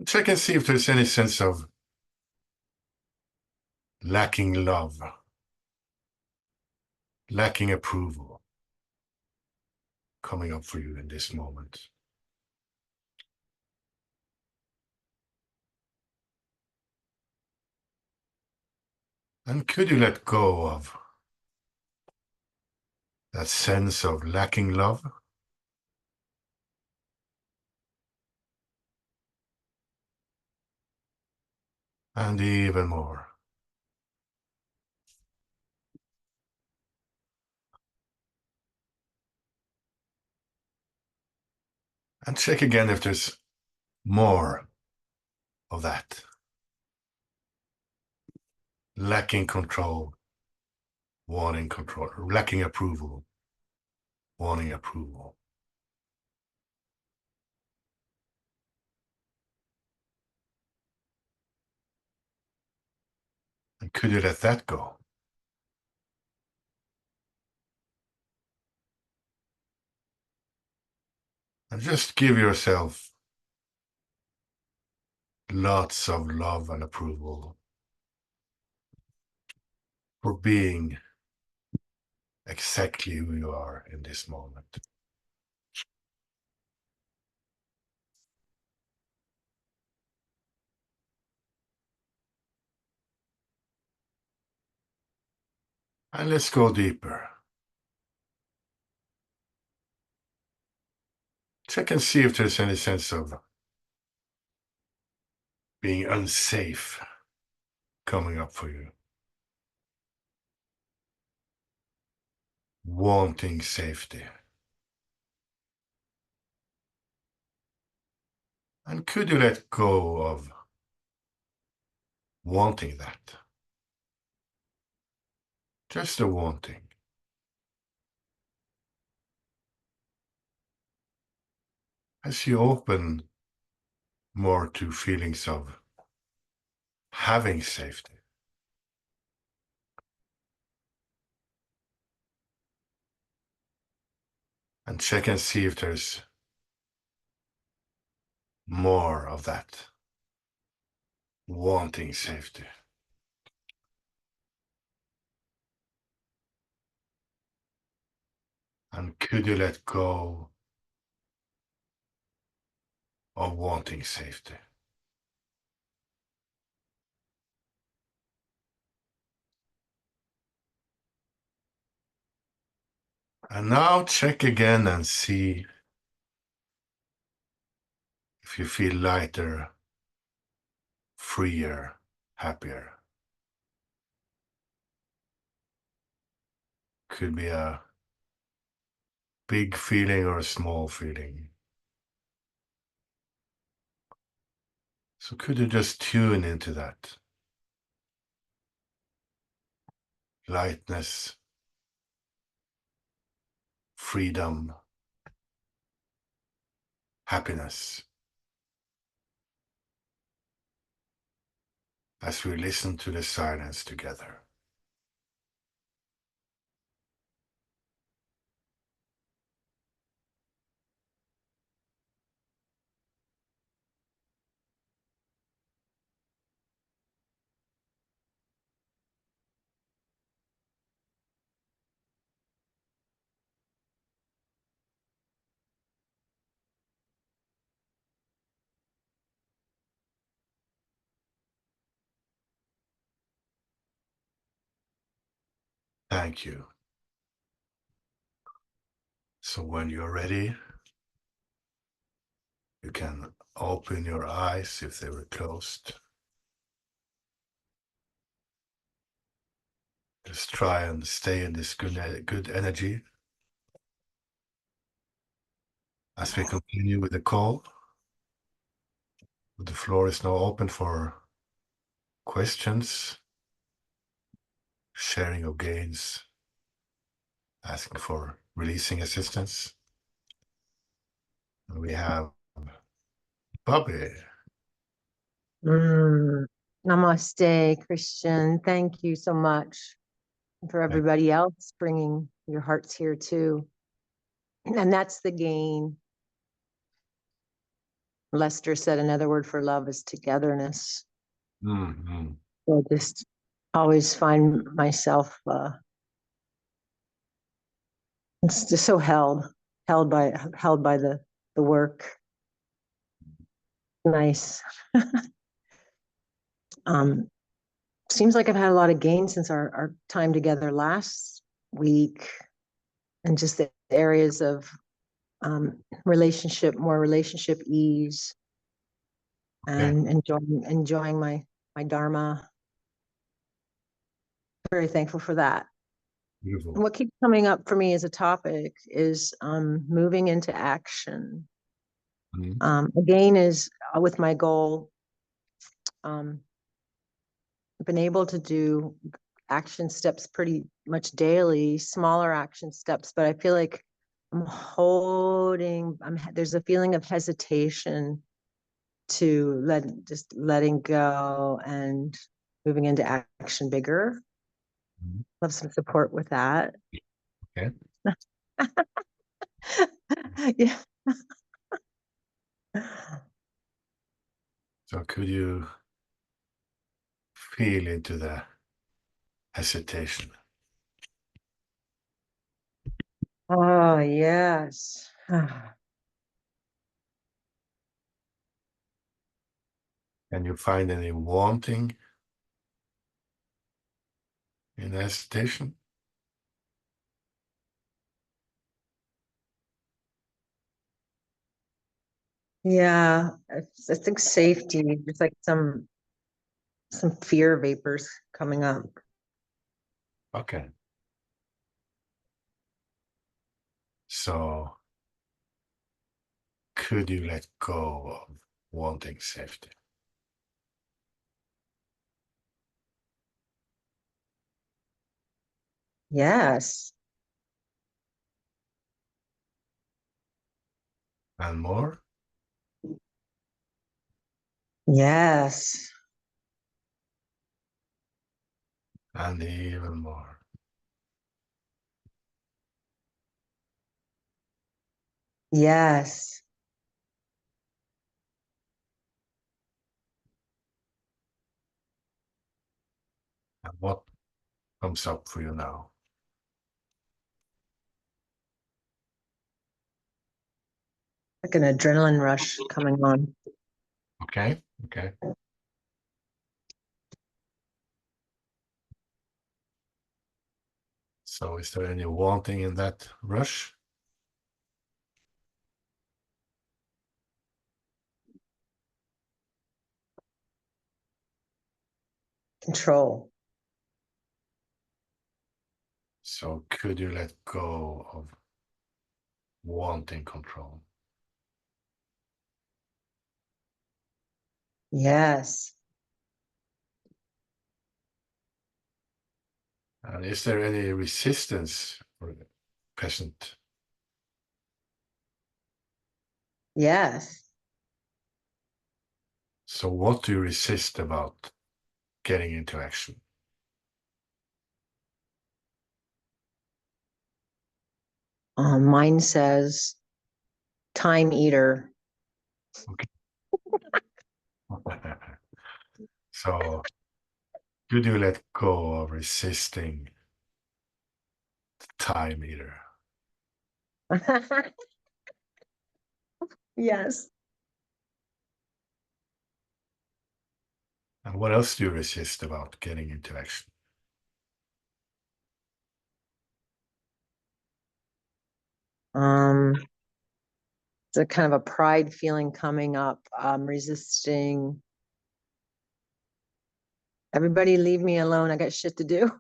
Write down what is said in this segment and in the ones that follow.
check and see if there's any sense of lacking love, lacking approval coming up for you in this moment. And could you let go of that sense of lacking love? And even more. And check again if there's more of that. Lacking control, wanting control, lacking approval, wanting approval. And could you let that go? And just give yourself lots of love and approval for being exactly who you are in this moment. And let's go deeper. Check and see if there's any sense of being unsafe coming up for you. Wanting safety. And could you let go of wanting that? Just the wanting. As you open more to feelings of having safety. And check and see if there's more of that. Wanting safety. And could you let go of wanting safety? And now check again and see if you feel lighter, freer, happier. Could be a big feeling or a small feeling. So could you just tune into that? Lightness, freedom, happiness. As we listen to the silence together. Thank you. So when you're ready, you can open your eyes if they were closed. Just try and stay in this good energy as we continue with the call. The floor is now open for questions, sharing of gains, asking for releasing assistance. And we have Bobby. Namaste, Christian. Thank you so much for everybody else bringing your hearts here too. And that's the gain. Lester said another word for love is togetherness. Mm-hmm. So I just always find myself it's just so held by the work. Nice. Seems like I've had a lot of gain since our time together last week, and just the areas of more relationship ease, and enjoying my dharma. Very thankful for that. Beautiful. And what keeps coming up for me as a topic is moving into action. Again, is with my goal. I've been able to do action steps pretty much daily, smaller action steps, but I feel like there's a feeling of hesitation to letting go and moving into action bigger. Love some support with that. Okay. Yeah. So could you feel into the hesitation? Oh, yes. Can you find any wanting in the hesitation? Yeah, I think safety, there's like some fear vapors coming up. Okay. So could you let go of wanting safety? Yes. And more? Yes. And even more. Yes. And what comes up for you now? Like an adrenaline rush coming on. Okay. Okay. So is there any wanting in that rush? Control. So could you let go of wanting control? Yes. And is there any resistance present? Yes. So what do you resist about getting into action? Mine says time eater. Okay. So could you let go of resisting the time eater? Yes. And what else do you resist about getting into action? It's a kind of a pride feeling coming up, resisting. Everybody leave me alone. I got shit to do.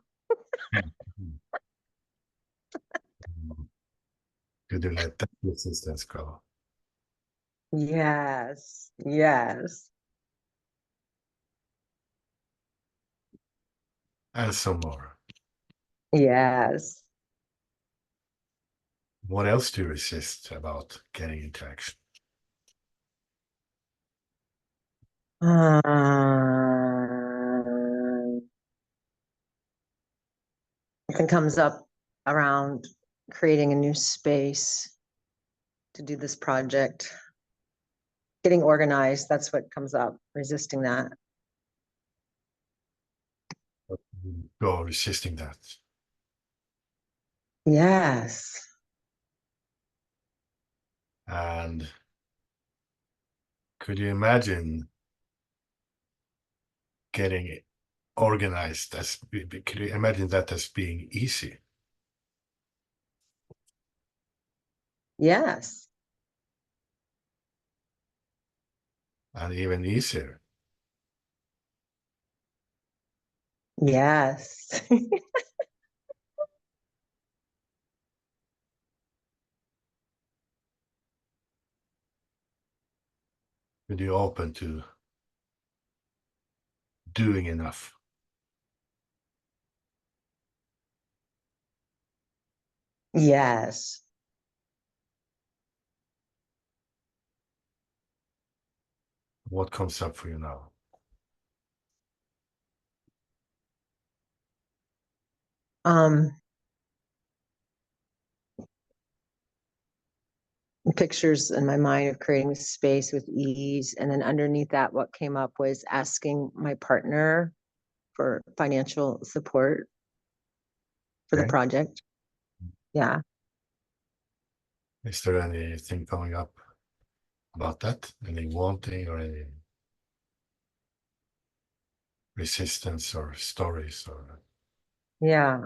Could you let that resistance go? Yes. Yes. And some more. Yes. What else do you resist about getting into action? Something comes up around creating a new space to do this project. Getting organized, that's what comes up, resisting that. Go resisting that. Yes. And could you imagine getting organized could you imagine that as being easy? Yes. And even easier. Yes. Could you open to doing enough? Yes. What comes up for you now? Pictures in my mind of creating this space with ease. And then underneath that, what came up was asking my partner for financial support for the Okay. project. Yeah. Is there anything coming up about that? Any wanting or any resistance or stories or? Yeah.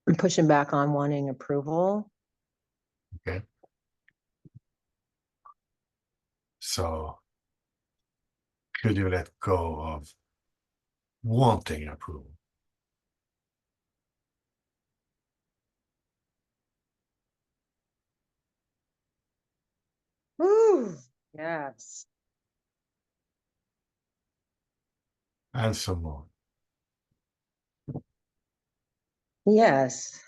I'm pushing back on wanting approval. Okay. So could you let go of wanting approval? Woo. Yes. And some more. Yes.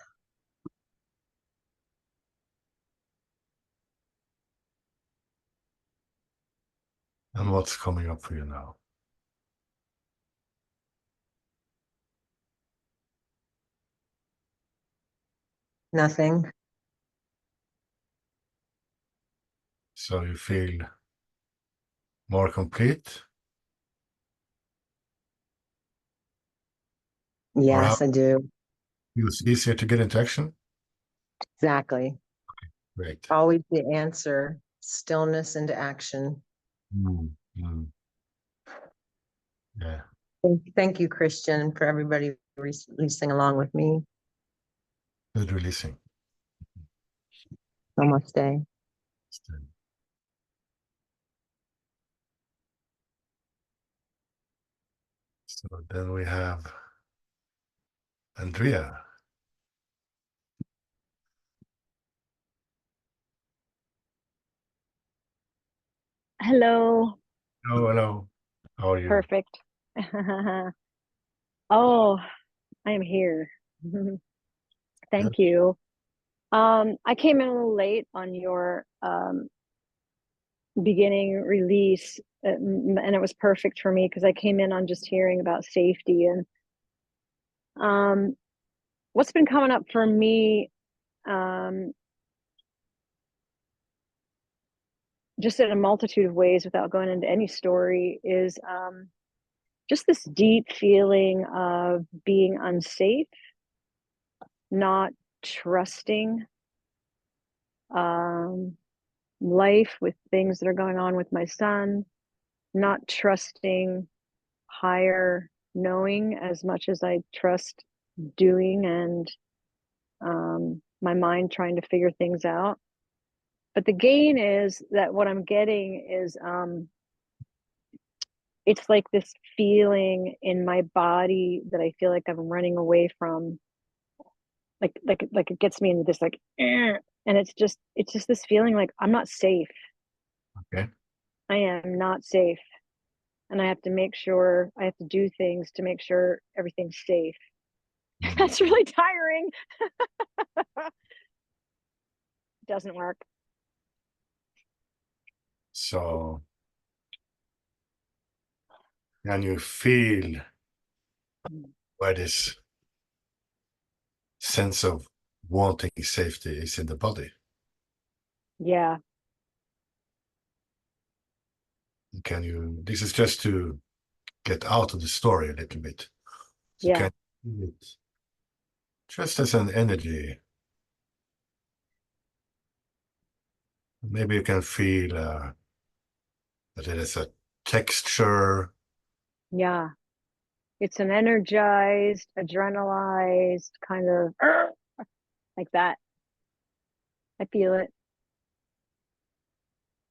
And what's coming up for you now? Nothing. So you feel more complete? Or how Yes, I do. feels easier to get into action? Exactly. Great. Always the answer. Stillness into action. Mm, mm. Yeah. Thank you, Christian, for everybody releasing along with me. Good releasing. Namaste. So then we have Andrea. Hello. Oh, hello. How are you? Perfect. Oh, I am here. Thank you. I came in a little late on your beginning release, and it was perfect for me because I came in on just hearing about safety and what's been coming up for me just in a multitude of ways without going into any story is just this deep feeling of being unsafe, not trusting life with things that are going on with my son, not trusting higher knowing as much as I trust doing and my mind trying to figure things out. But the gain is that what I'm getting is it's like this feeling in my body that I feel like I'm running away from. Like it gets me into this and it's just this feeling like I'm not safe. Okay. I am not safe. And I have to make sure I have to do things to make sure everything's safe. That's really tiring. Doesn't work. So, can you feel where this sense of wanting safety is in the body? Yeah. Can you, this is just to get out of the story a little bit. So Yeah. can you feel it just as an energy? Maybe you can feel that it is a texture. Yeah. It's an energized, adrenalized kind of like that. I feel it.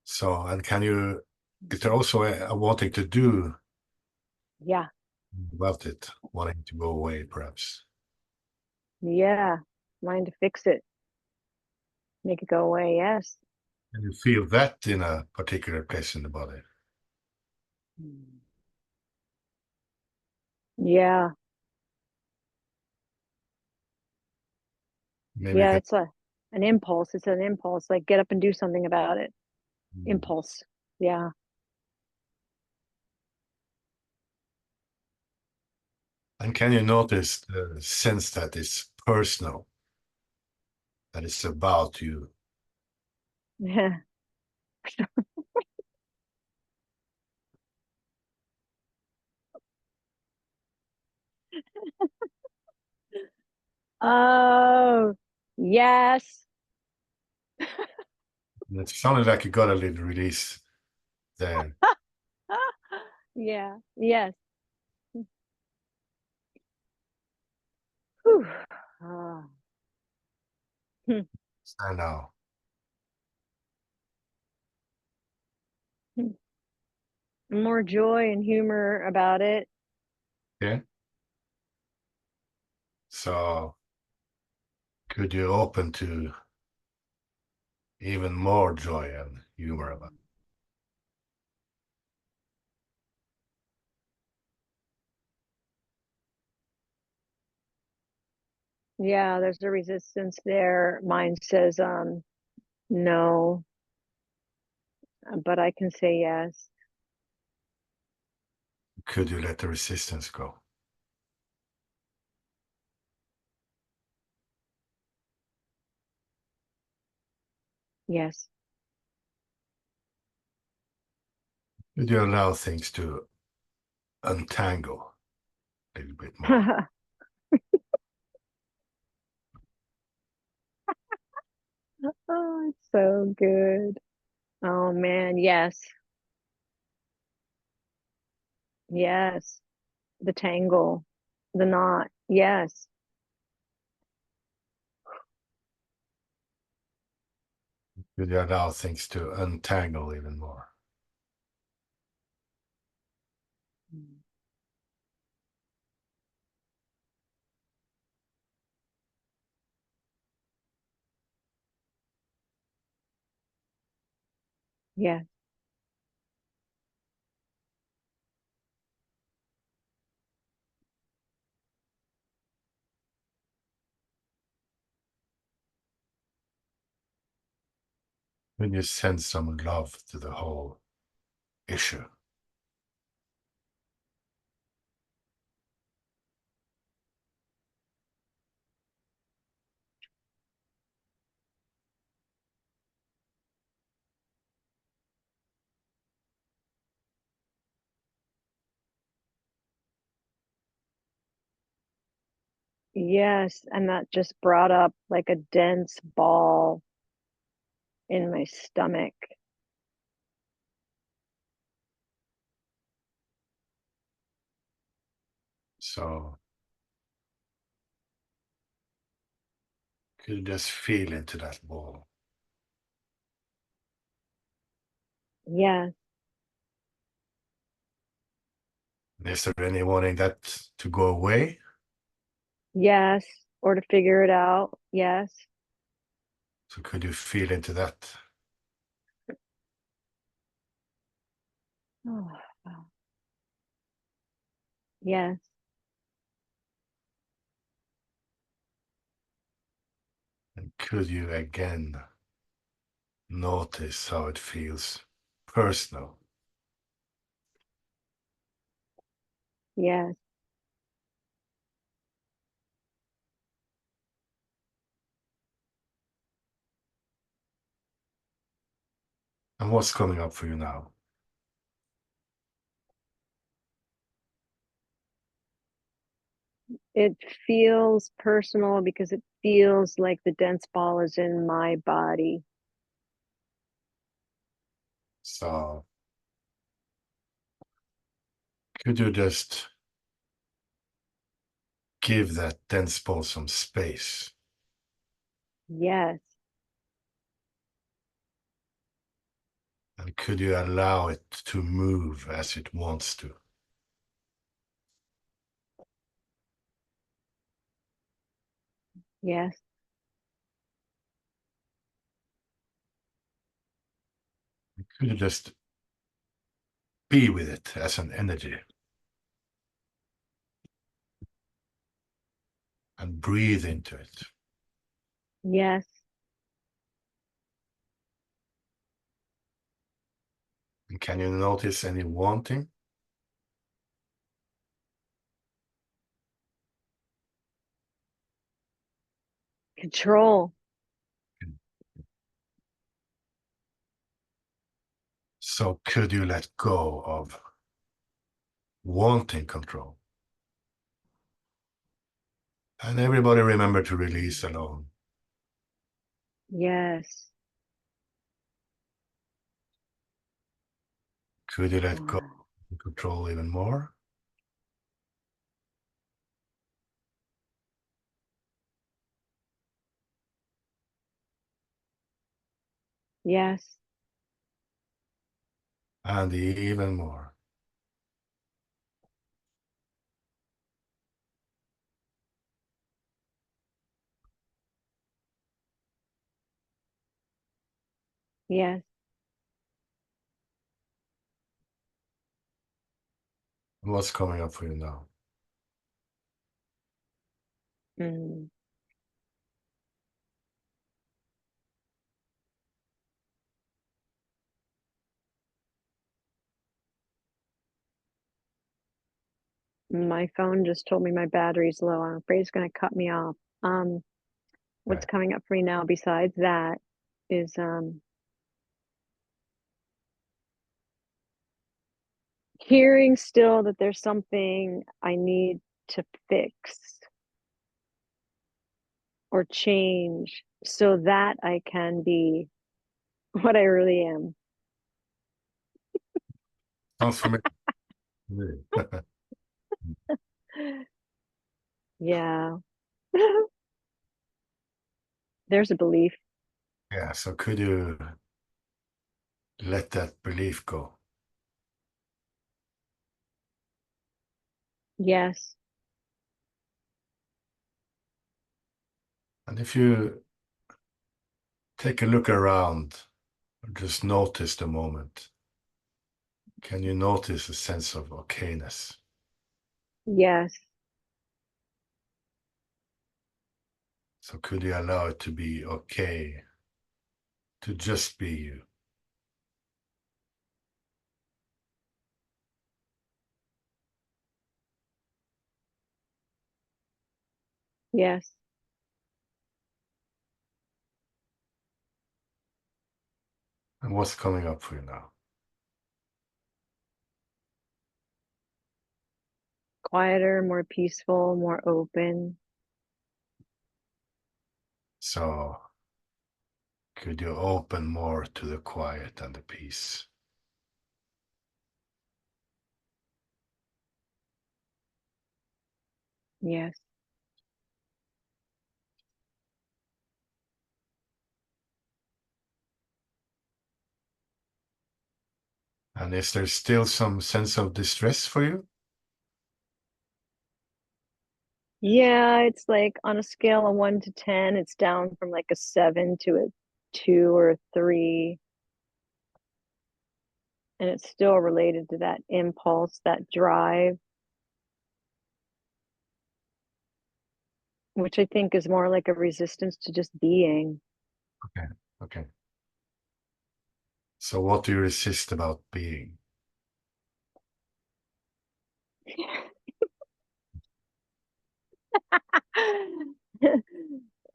So, and can you, is there also a wanting to do Yeah. about it, wanting to go away, perhaps? Yeah. Mind to fix it. Make it go away. Yes. And you feel that in a particular place in the body. Yeah. Maybe you Yeah. can, It's an impulse. It's an impulse. Like get up and do something about it. Impulse. Yeah. and can you notice the sense that it's personal, that it's about you? Yeah. Oh, yes. And it sounded like you got a little release there. Yeah. Yes. Whew. Ah. I know. More joy and humor about it. Okay. So could you open to even more joy and humor about it? Yeah, there's a resistance there. Mine says no, but I can say yes. Could you let the resistance go? Yes. Could you allow things to untangle a little bit more? Oh, it's so good. Oh man, yes. Yes. The tangle, the knot. Yes. Could you allow things to untangle even more? Yes. When you send some love to the whole issue. Yes. And that just brought up like a dense ball in my stomach. So could you just feel into that ball? Yes. Is there any wanting that to go away? Yes. Or to figure it out. Yes. So could you feel into that? Oh, wow. Yes. And could you again notice how it feels personal? Yes. And what's coming up for you now? it feels personal because it feels like the dense ball is in my body. So could you just give that dense ball some space? Yes. And could you allow it to move as it wants to? Yes. Could you just be with it as an energy and breathe into it? Yes. And can you notice any wanting? Control. So could you let go of wanting control? And everybody remember to release alone. Yes. Could you let go Wow. of control even more? Yes. And even more. Yes. What's coming up for you now? Mm. My phone just told me my battery's low. I'm afraid it's going to cut me off. What's Right. coming up for me now besides that is hearing still that there's something I need to fix or change so that I can be what I really am. Sounds familiar. Really. Yeah. There's a belief. Yeah, so could you let that belief go? Yes. And if you take a look around, just notice the moment. Can you notice a sense of okayness? Yes. So could you allow it to be okay to just be you? Yes. And what's coming up for you now? Quieter, more peaceful, more open. So could you open more to the quiet and the peace? Yes. And is there still some sense of distress for you? Yeah, it's like on a scale of 1 to 10, it's down from like a 7 to a 2 or a 3. And it's still related to that impulse, that drive, which I think is more like a resistance to just being. Okay, okay. So what do you resist about being?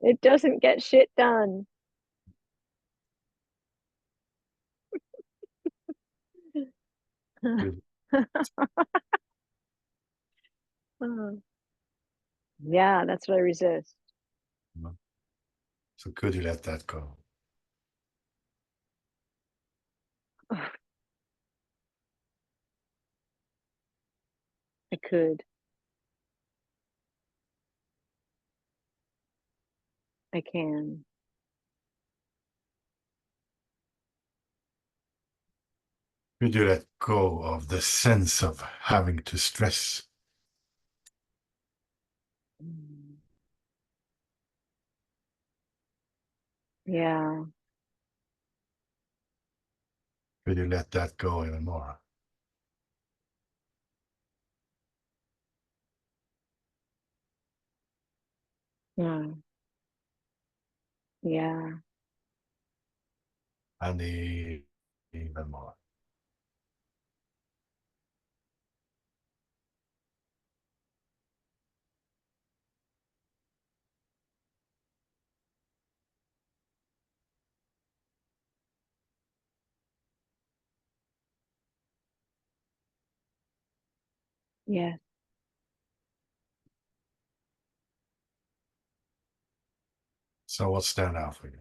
It doesn't get shit done. Good. Yeah, that's what I resist. So could you let that go? I could. I can. Could you let go of the sense of having to stress? Yeah. Could you let that go even more? Yeah. Yeah. And even more. Yes. So what's there now for you?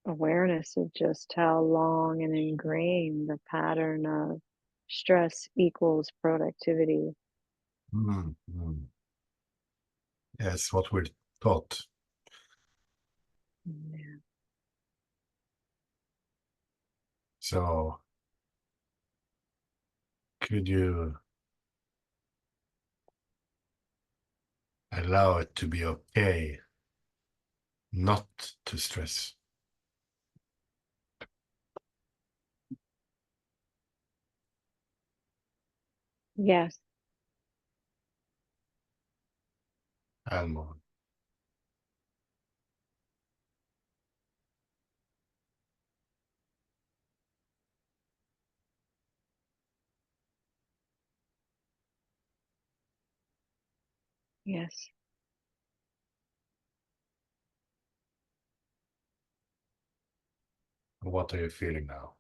Awareness of just how long and ingrained the pattern of stress equals productivity. Yes, what we're taught. Yeah. So could you allow it to be okay not to stress? Yes. And more. Yes. What are you feeling now?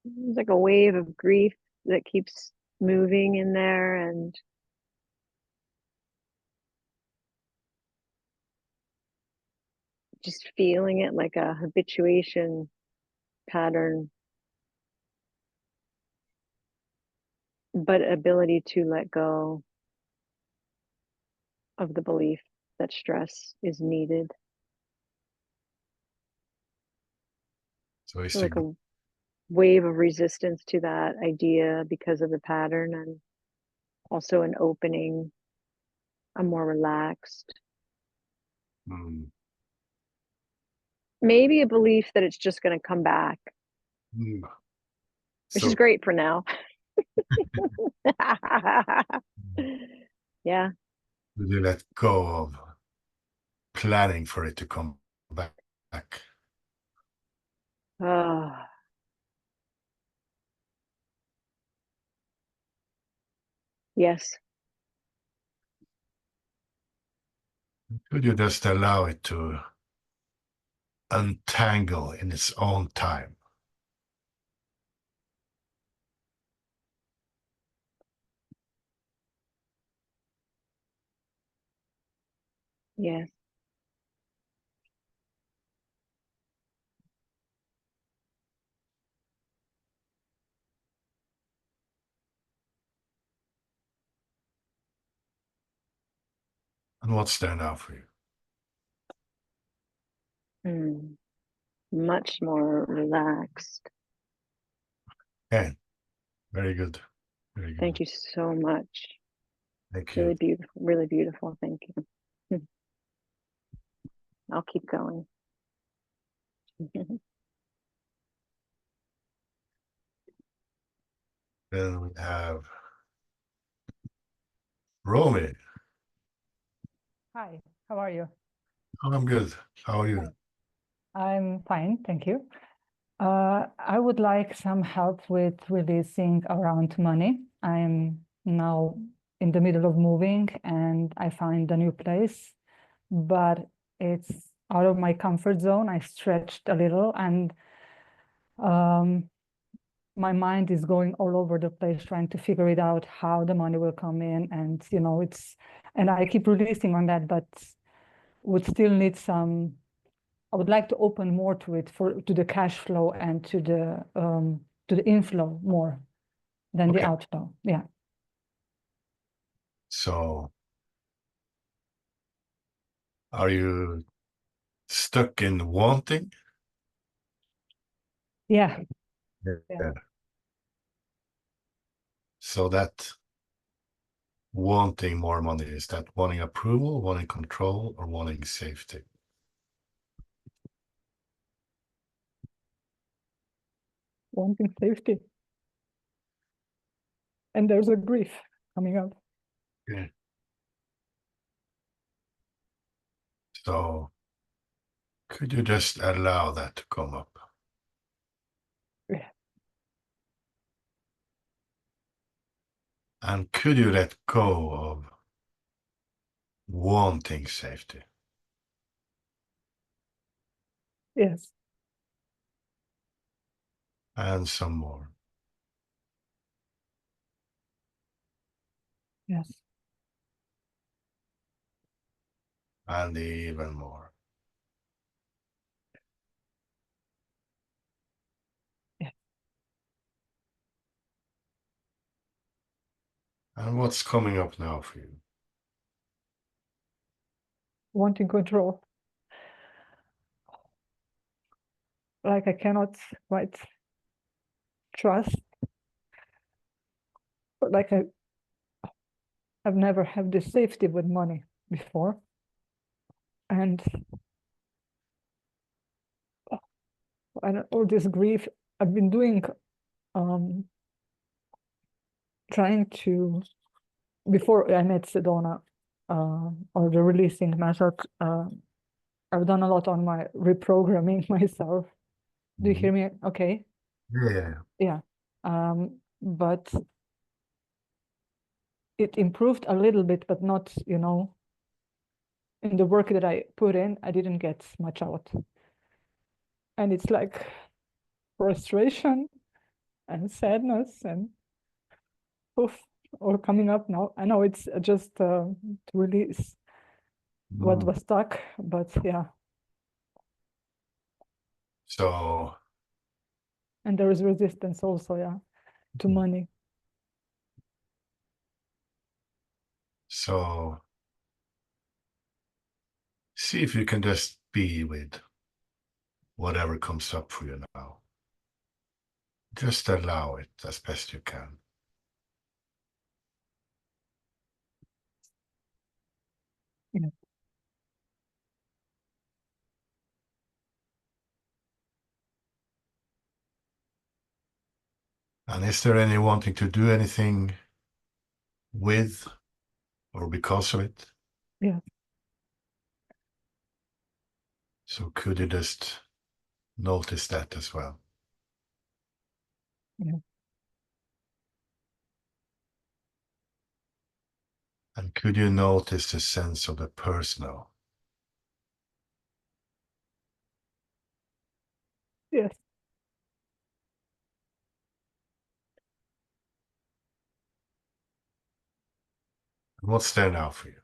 It's like a wave of grief that keeps moving in there, and just feeling it like a habituation pattern, but ability to let go of the belief that stress is needed. So is Like a wave of resistance to that idea because of the pattern, and also an opening, a more relaxed, maybe a belief that it's just going to come back, which is great for now. Yeah. Would you let go of planning for it to come back? Oh. Yes. Could you just allow it to untangle in its own time? Yes. And what's there now for you? Much more relaxed. Okay, very good. Very good. Thank you so much. Thank Really you. beautiful. Really beautiful. Thank you. I'll keep going. Then we have Romy. Hi, how are you? Oh, I'm good. How are you? I'm fine, thank you. I would like some help with releasing around money. I'm now in the middle of moving and I find a new place, but it's out of my comfort zone. I stretched a little, and my mind is going all over the place trying to figure it out, how the money will come in. And, you know, and I keep releasing on that, but would still need some, I would like to open more to it, to the cash flow and to the inflow more than the Okay. outflow. Yeah. So are you stuck in wanting? Yeah. Yeah. So that wanting more money, is that wanting approval, wanting control, or wanting safety? Wanting safety. And there's a grief coming up. Yeah. So could you just allow that to come up? Yeah. And could you let go of wanting safety? Yes. And some more. Yes. And even more. Yeah. And what's coming up now for you? Wanting control. Like I cannot quite trust. But like I've never had this safety with money before. And all this grief I've been doing, trying to, before I met Sedona, or the releasing method, I've done a lot on my reprogramming myself. Do you hear me? Okay. Yeah. Yeah. But it improved a little bit, but not, you know, in the work that I put in, I didn't get much out. And it's like frustration and sadness and poof, all coming up now. I know it's just to release what was stuck, but yeah. So, And there is resistance also, yeah, to money. so see if you can just be with whatever comes up for you now. Just allow it as best you can. Yeah. And is there any wanting to do anything with or because of it? Yeah. So could you just notice that as well? Yeah. And could you notice the sense of the personal? Yes. What's there now for you?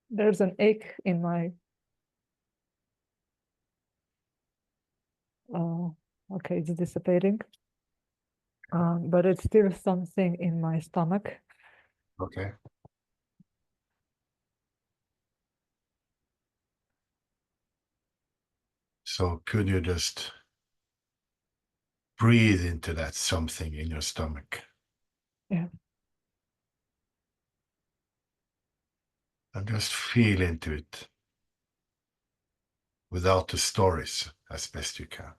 There's an ache in my, okay, it's dissipating. But it's still something in my stomach. Okay. So could you just breathe into that something in your stomach? Yeah. And just feel into it without the stories as best you can.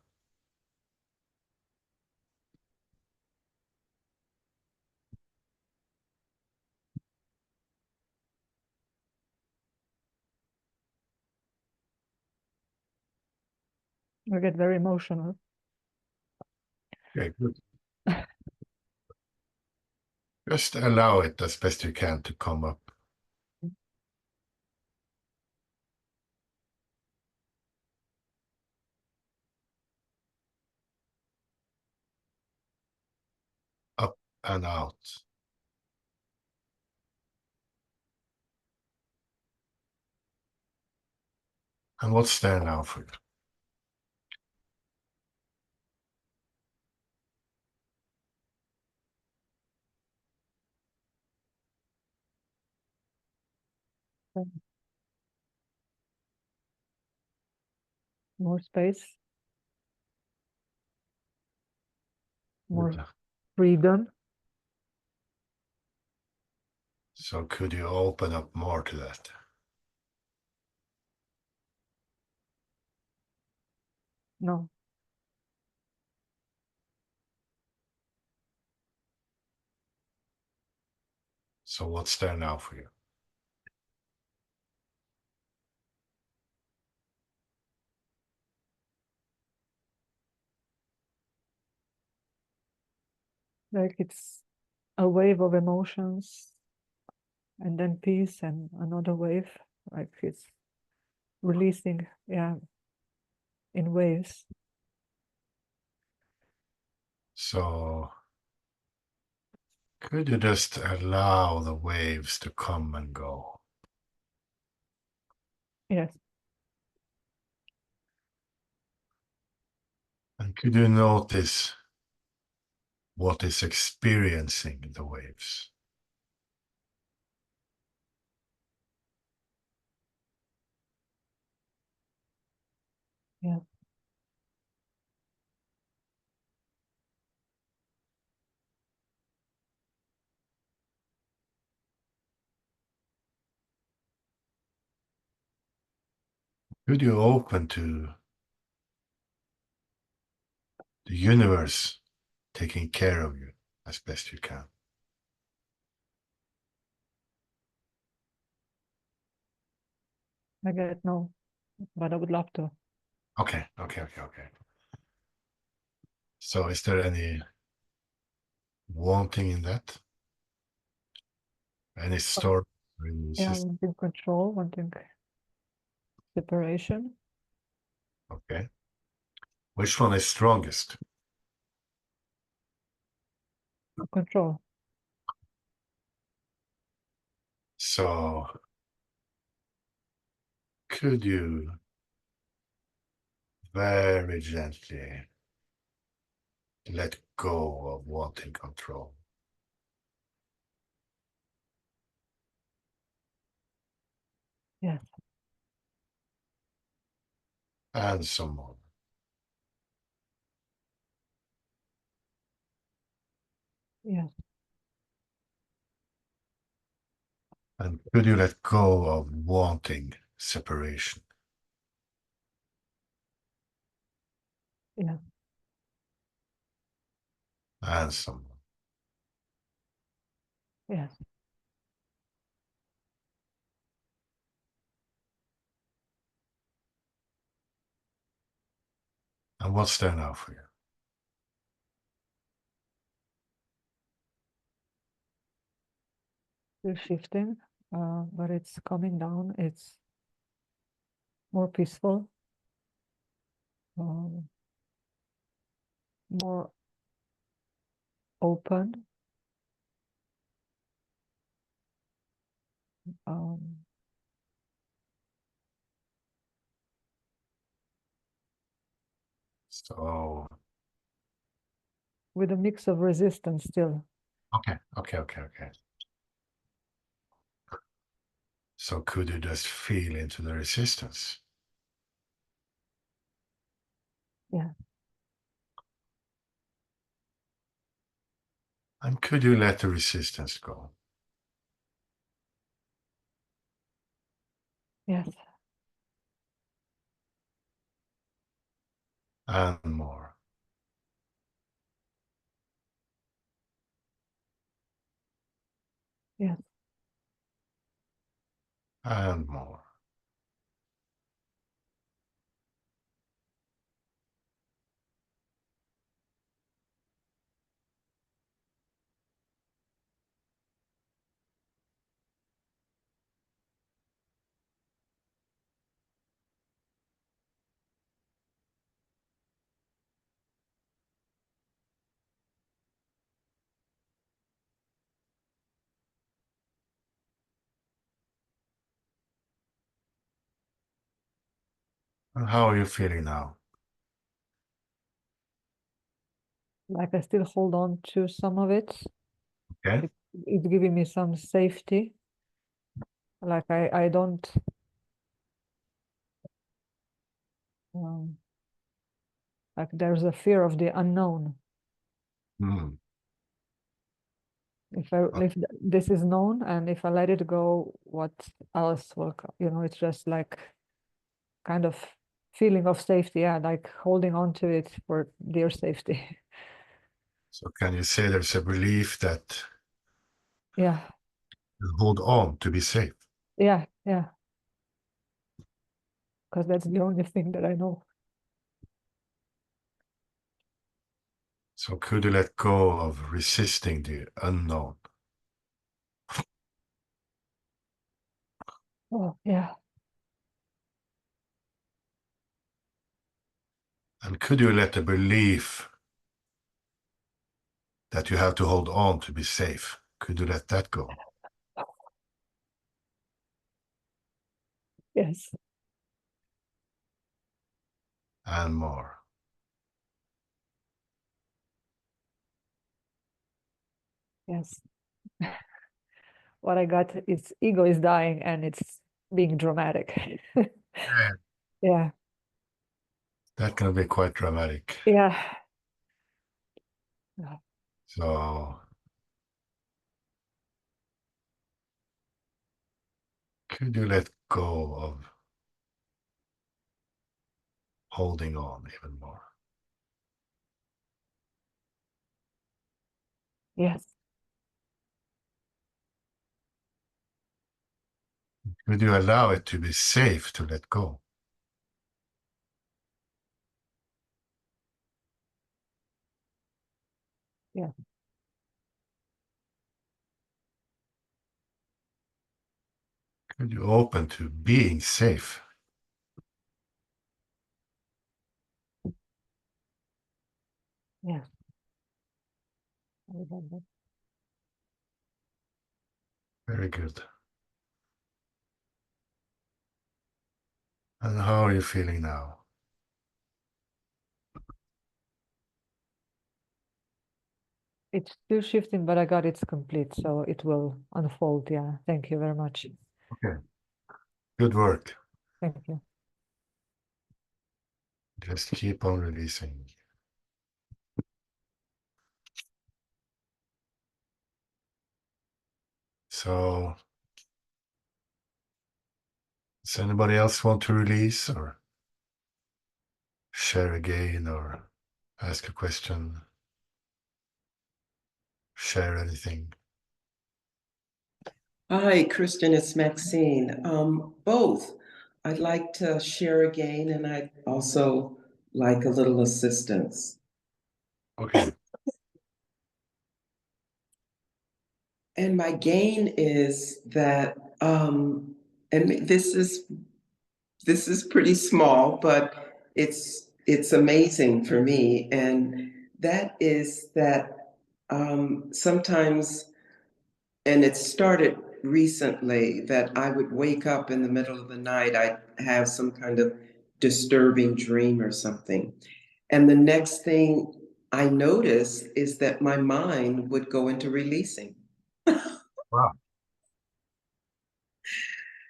I get very emotional. Okay, good. Just allow it as best you can to come up. and out. And what's there now for you? More space, more Good. freedom. So could you open up more to that? No, So what's there now for you? like it's a wave of emotions and then peace and another wave, like it's releasing, yeah, in waves. So could you just allow the waves to come and go? Yes, And could you notice what is experiencing the waves? yeah, Could you open to the universe taking care of you as best you can? I get no, but I would love to. Okay. So is there any wanting in that? Any story? Yeah, wanting control, wanting separation, Okay. Which one is strongest? control. So could you very gently let go of wanting control? Yes, And some more. yes, And could you let go of wanting separation? yes, And some more. yes. And what's there now for you? Still shifting, but it's coming down. It's more peaceful, um, more open. Um, So, with a mix of resistance still. okay. So could you just feel into the resistance? Yeah, And could you let the resistance go? yes, And more. yes, And more. And how are you feeling now? Like I still hold on to some of it. Okay. It's giving me some safety. Like I don't like there's a fear of the unknown. Hmm. If this is known, and if I let it go, what else will come? You know, it's just like kind of feeling of safety. Yeah, like holding on to it for dear safety. So can you say there's a belief that Yeah, you hold on to be safe? yeah, yeah. Because that's the only thing that I know. So could you let go of resisting the unknown? Oh, yeah. And could you let the belief that you have to hold on to be safe, could you let that go? Yes. And more. Yes. What I got is ego is dying and it's being dramatic. Yeah. Yeah. That can be quite dramatic. Yeah. So could you let go of holding on even more? Yes. Could you allow it to be safe to let go? Yeah. Could you open to being safe? Yeah. I love that. Very good. And how are you feeling now? It's still shifting, but I got it's complete, so it will unfold. Yeah. Thank you very much. Okay. Good work. Thank you. Just keep on releasing. So, does anybody else want to release or share again or ask a question? Share anything? Hi, Kristen, it's Maxine. Both. I'd like to share again, and I'd also like a little assistance. Okay. And my gain is that, and this is pretty small, but it's amazing for me, and that is that sometimes. And it started recently that I would wake up in the middle of the night, I'd have some kind of disturbing dream or something. And the next thing I noticed is that my mind would go into releasing. Wow.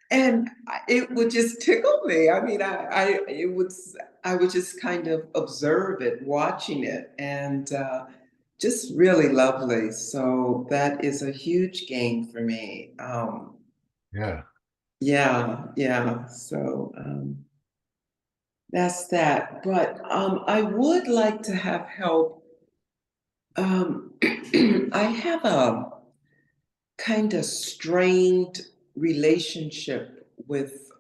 And it would just tickle me. I mean, I would just kind of observe it, watching it, and just really lovely. So that is a huge gain for me. Yeah. Yeah. So that's that. But I would like to have help. I have a kind of strained relationship with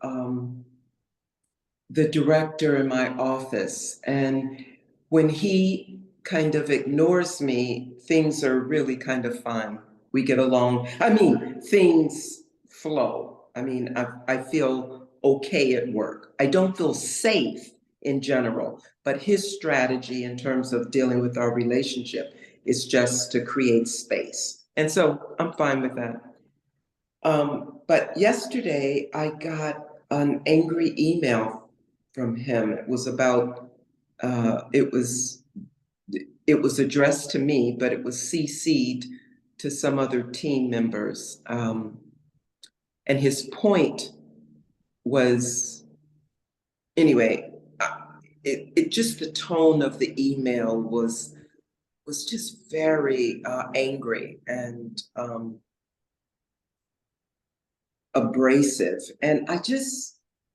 the director in my office. And when he kind of ignores me, things are really kind of fine. We get along. I mean, things flow. I mean, I feel okay at work. I don't feel safe in general, but his strategy in terms of dealing with our relationship is just to create space. And so I'm fine with that. But yesterday I got an angry email from him. It was about, it was addressed to me, but it was CC'd to some other team members. And his point was, anyway, it just, the tone of the email was just very angry and abrasive. And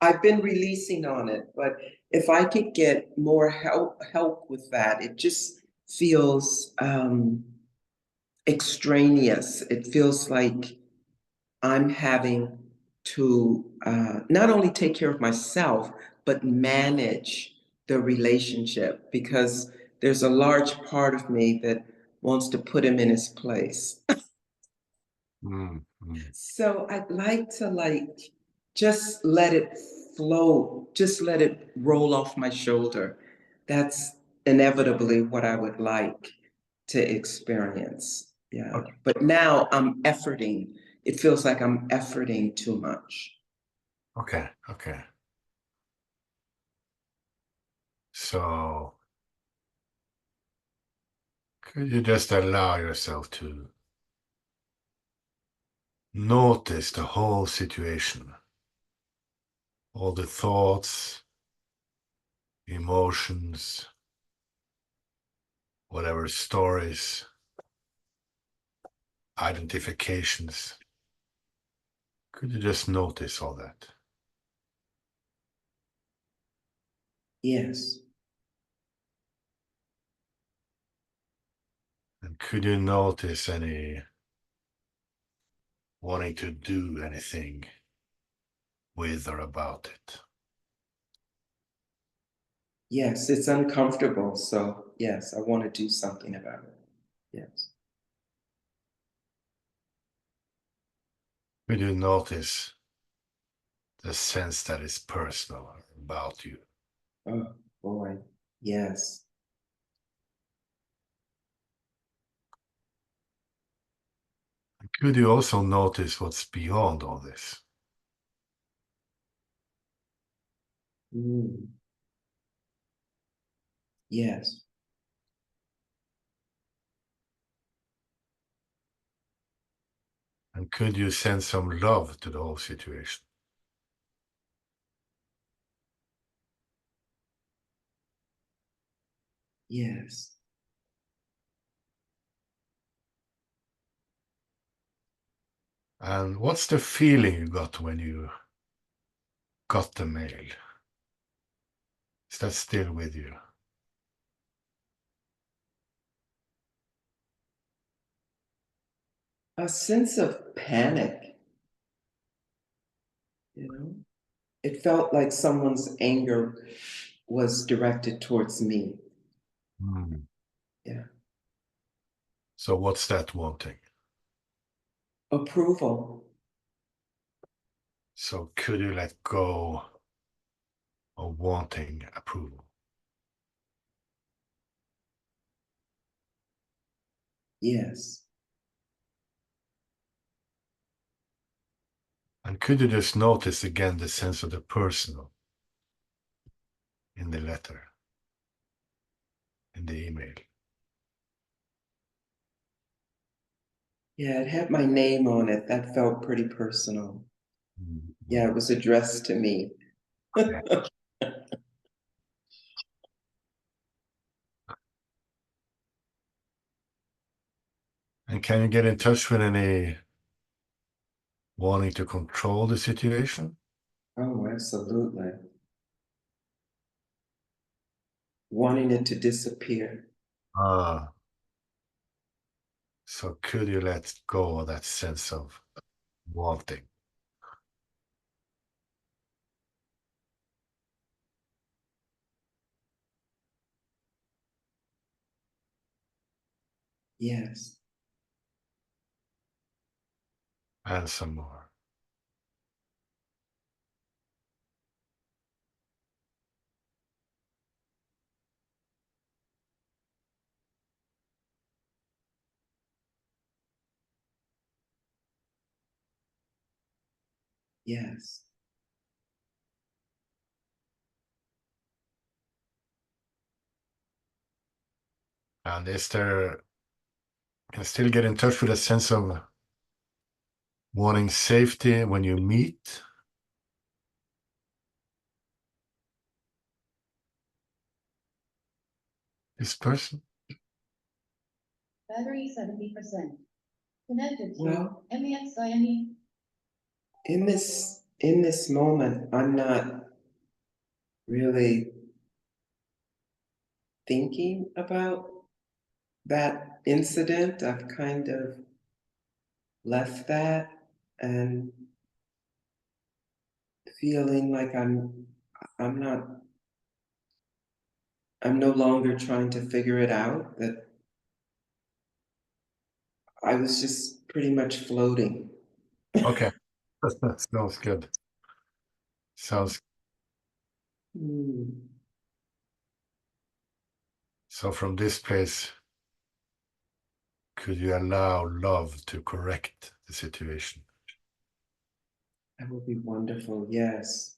I've been releasing on it, but if I could get more help with that, it just feels extraneous. It feels like I'm having to not only take care of myself, but manage the relationship, because there's a large part of me that wants to put him in his place. Mm, mm. So I'd like to just let it flow, just let it roll off my shoulder. That's inevitably what I would like to experience. Yeah. Okay. But now I'm efforting. It feels like I'm efforting too much. Okay, okay. So could you just allow yourself to notice the whole situation? All the thoughts, emotions, whatever stories, identifications. Could you just notice all that? Yes. And could you notice any wanting to do anything with or about it? Yes, it's uncomfortable. So yes, I want to do something about it. Yes. Could you notice the sense that is personal about you? Oh boy. Yes. Could you also notice what's beyond all this? Mm. Yes. And could you send some love to the whole situation? Yes. And what's the feeling you got when you got the mail? Is that still with you? A sense of panic, you know? It felt like someone's anger was directed towards me. Hmm. Yeah. So what's that wanting? Approval. So could you let go of wanting approval? Yes. And could you just notice again the sense of the personal in the letter, in the email? Yeah, it had my name on it. That felt pretty personal. Hmm. Yeah, it was addressed to me. And can you get in touch with any wanting to control the situation? Oh, absolutely. Wanting it to disappear. Ah, so could you let go of that sense of wanting? Yes. And some more. Yes. And is there, can still get in touch with a sense of wanting safety when you meet? This person? Battery 70%. Connected to Well- MEX Siamese. In this moment, I'm not really thinking about that incident. I've kind of left that and feeling like I'm no longer trying to figure it out, that I was just pretty much floating. Okay. Sounds good. Sounds Hmm. so from this place, could you allow love to correct the situation? That would be wonderful, yes.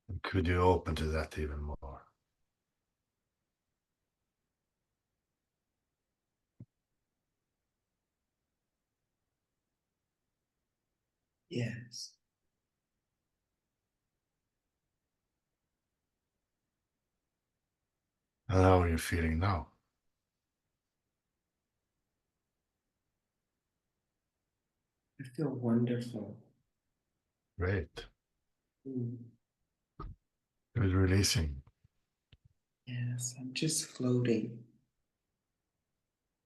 And could you open to that even more? Yes. And how are you feeling now? I feel wonderful. Great. Hmm. Good releasing. Yes, I'm just floating.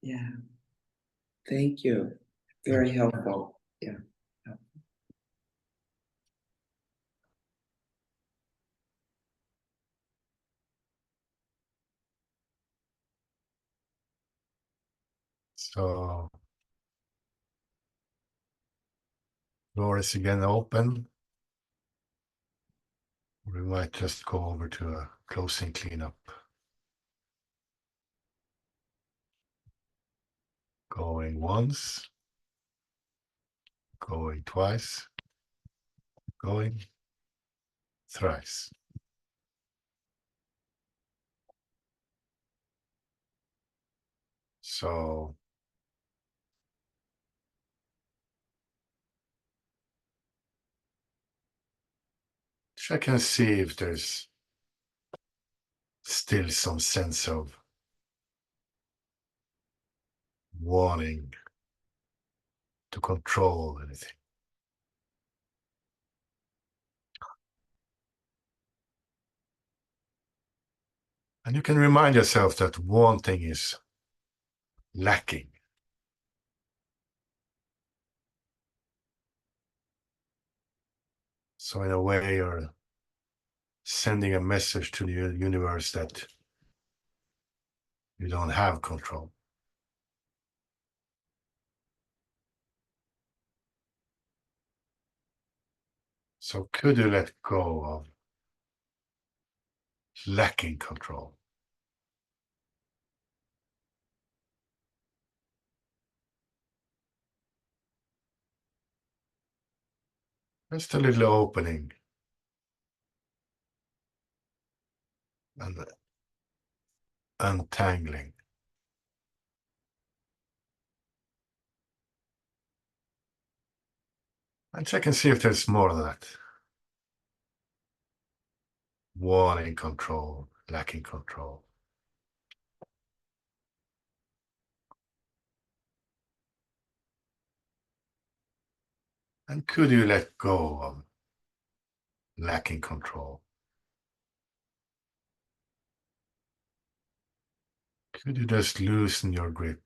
Yeah. Thank you. Very helpful. Yeah. So, door is again open. We might just go over to a closing cleanup. Going once, going twice, going thrice. So, check and see if there's still some sense of wanting to control anything. And you can remind yourself that wanting is lacking. So in a way, you're sending a message to the universe that you don't have control. So could you let go of lacking control? Just a little opening and untangling. And check and see if there's more of that. Wanting control, lacking control. And could you let go of lacking control? Could you just loosen your grip?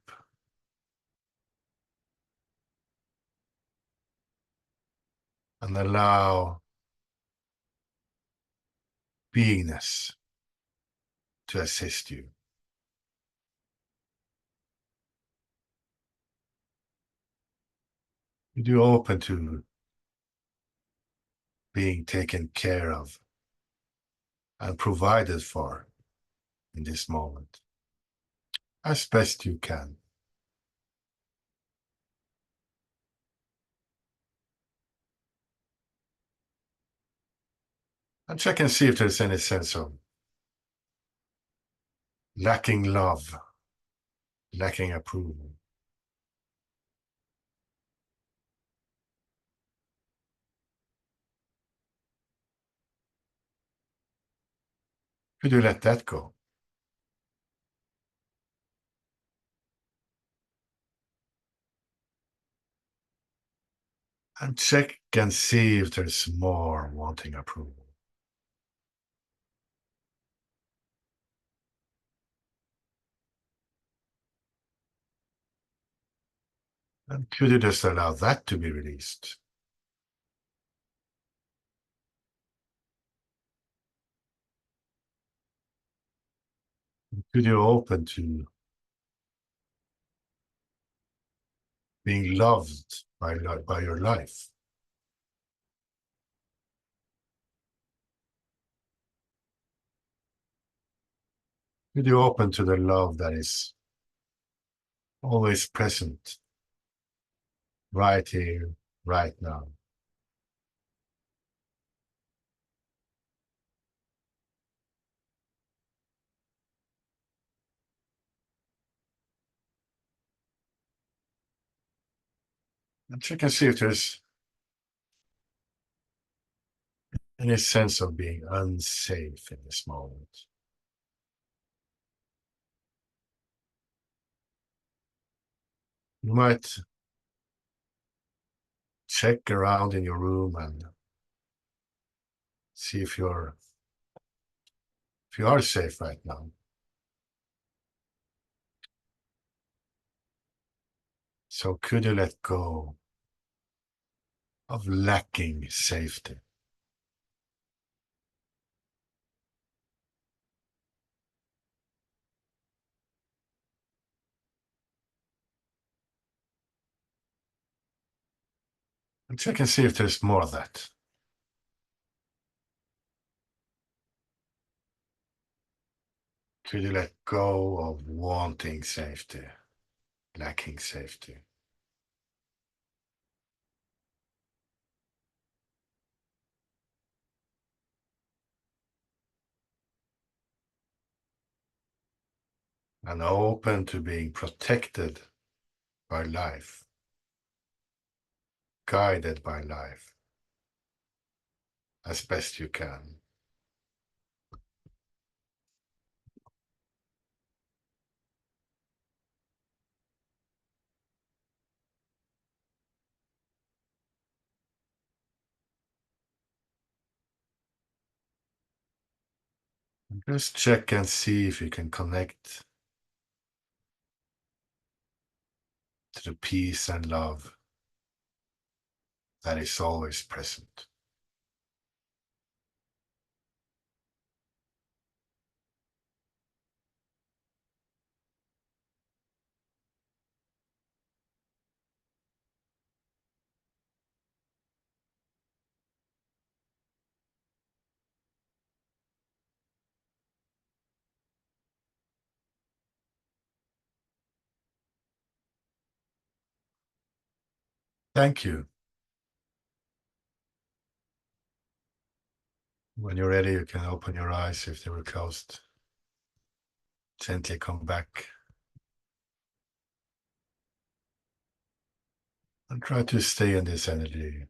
And allow beingness to assist you. Could you open to being taken care of and provided for in this moment as best you can? And check and see if there's any sense of lacking love, lacking approval. Could you let that go? And check and see if there's more wanting approval. And could you just allow that to be released? Could you open to being loved by your life? Could you open to the love that is always present, right here, right now? And check and see if there's any sense of being unsafe in this moment. You might check around in your room and see if you are safe right now. So could you let go of lacking safety? And check and see if there's more of that. Could you let go of wanting safety, lacking safety? And open to being protected by life, guided by life as best you can. Just check and see if you can connect to the peace and love that is always present. Thank you. When you're ready, you can open your eyes if they were closed. Gently come back. And try to stay in this energy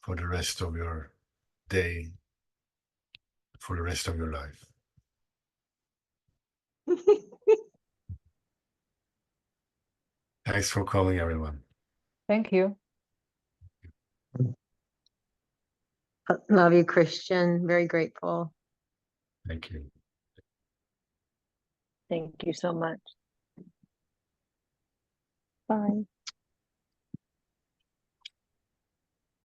for the rest of your day, for the rest of your life. Thanks for calling, everyone. Thank you. Love you, Christian. Very grateful. Thank you. Thank you so much. Bye.